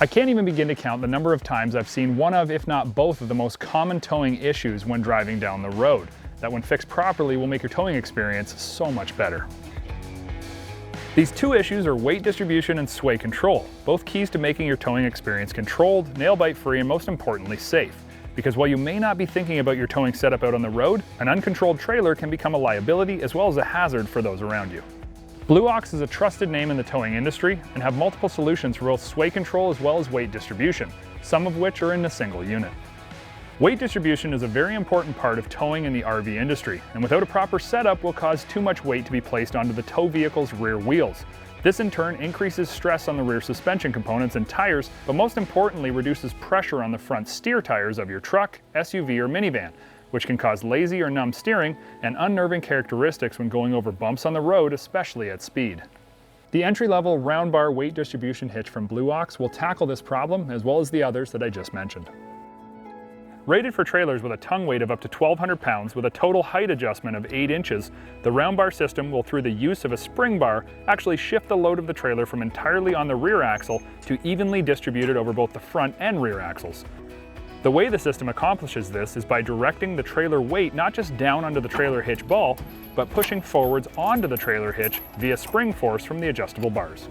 I can't even begin to count the number of times I've seen one of, if not both, of the most common towing issues when driving down the road, that when fixed properly will make your towing experience so much better. These two issues are weight distribution and sway control, both keys to making your towing experience controlled, nail-bite free, and most importantly, safe. Because while you may not be thinking about your towing setup out on the road, an uncontrolled trailer can become a liability as well as a hazard for those around you. Blue Ox is a trusted name in the towing industry and have multiple solutions for both sway control as well as weight distribution, some of which are in a single unit. Weight distribution is a very important part of towing in the RV industry, and without a proper setup will cause too much weight to be placed onto the tow vehicle's rear wheels. This in turn increases stress on the rear suspension components and tires, but most importantly reduces pressure on the front steer tires of your truck, SUV, or minivan, which can cause lazy or numb steering and unnerving characteristics when going over bumps on the road, especially at speed. The entry-level round bar weight distribution hitch from Blue Ox will tackle this problem as well as the others that I just mentioned. Rated for trailers with a tongue weight of up to 1,200 pounds with a total height adjustment of 8 inches, the round bar system will, through the use of a spring bar, actually shift the load of the trailer from entirely on the rear axle to evenly distributed over both the front and rear axles. The way the system accomplishes this is by directing the trailer weight not just down onto the trailer hitch ball, but pushing forwards onto the trailer hitch via spring force from the adjustable bars.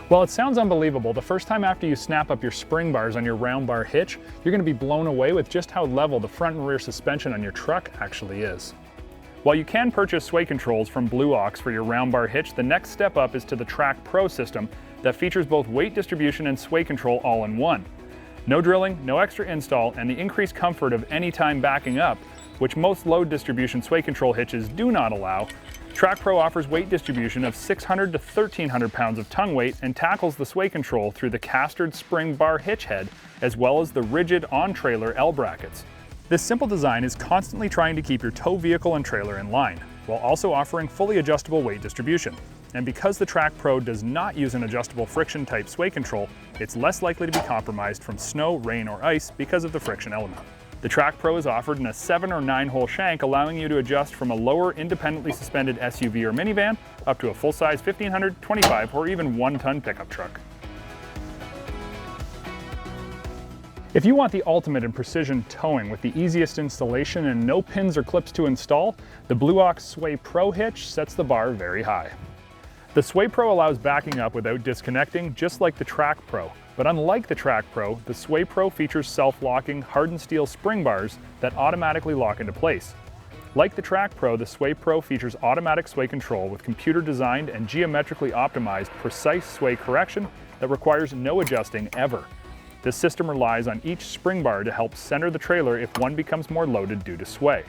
While it sounds unbelievable, the first time after you snap up your spring bars on your round bar hitch, you're going to be blown away with just how level the front and rear suspension on your truck actually is. While you can purchase sway controls from Blue Ox for your round bar hitch, the next step up is to the Trak Pro System that features both weight distribution and sway control all in one. No drilling, no extra install, and the increased comfort of anytime backing up, which most load distribution sway control hitches do not allow, Trak Pro offers weight distribution of 600 to 1,300 pounds of tongue weight and tackles the sway control through the castered spring bar hitch head, as well as the rigid on-trailer L brackets. This simple design is constantly trying to keep your tow vehicle and trailer in line, while also offering fully adjustable weight distribution. And because the Trak Pro does not use an adjustable friction type sway control, it's less likely to be compromised from snow, rain, or ice because of the friction element. The Trak Pro is offered in a 7 or 9 hole shank, allowing you to adjust from a lower independently suspended SUV or minivan up to a full-size 1,500, 25, or even 1-ton pickup truck. If you want the ultimate in precision towing with the easiest installation and no pins or clips to install, the Blue Ox SwayPro hitch sets the bar very high. The SwayPro allows backing up without disconnecting, just like the Trak Pro. But unlike the Trak Pro, the SwayPro features self-locking hardened steel spring bars that automatically lock into place. Like the Trak Pro, the SwayPro features automatic sway control with computer-designed and geometrically optimized precise sway correction that requires no adjusting ever. This system relies on each spring bar to help center the trailer if one becomes more loaded due to sway.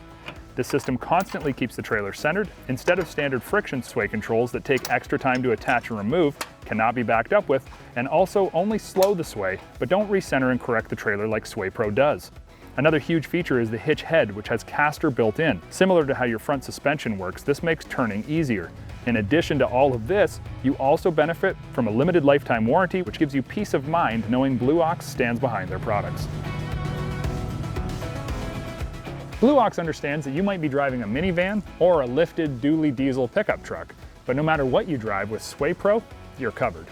This system constantly keeps the trailer centered, instead of standard friction sway controls that take extra time to attach and remove, cannot be backed up with, and also only slow the sway, but don't recenter and correct the trailer like SwayPro does. Another huge feature is the hitch head, which has caster built in. Similar to how your front suspension works, this makes turning easier. In addition to all of this, you also benefit from a limited lifetime warranty, which gives you peace of mind knowing Blue Ox stands behind their products. Blue Ox understands that you might be driving a minivan or a lifted dually diesel pickup truck, but no matter what you drive with SwayPro, you're covered.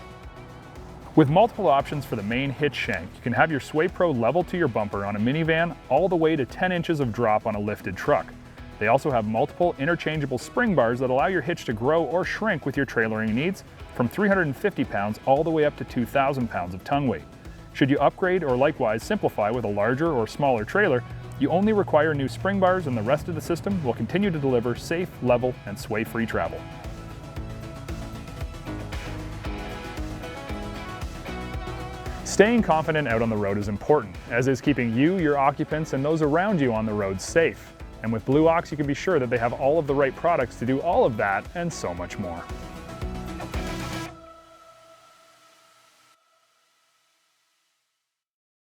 With multiple options for the main hitch shank, you can have your SwayPro level to your bumper on a minivan all the way to 10 inches of drop on a lifted truck. They also have multiple interchangeable spring bars that allow your hitch to grow or shrink with your trailering needs, from 350 pounds all the way up to 2,000 pounds of tongue weight. Should you upgrade or likewise simplify with a larger or smaller trailer, you only require new spring bars and the rest of the system will continue to deliver safe, level, and sway-free travel. Staying confident out on the road is important, as is keeping you, your occupants, and those around you on the road safe. And with Blue Ox, you can be sure that they have all of the right products to do all of that and so much more.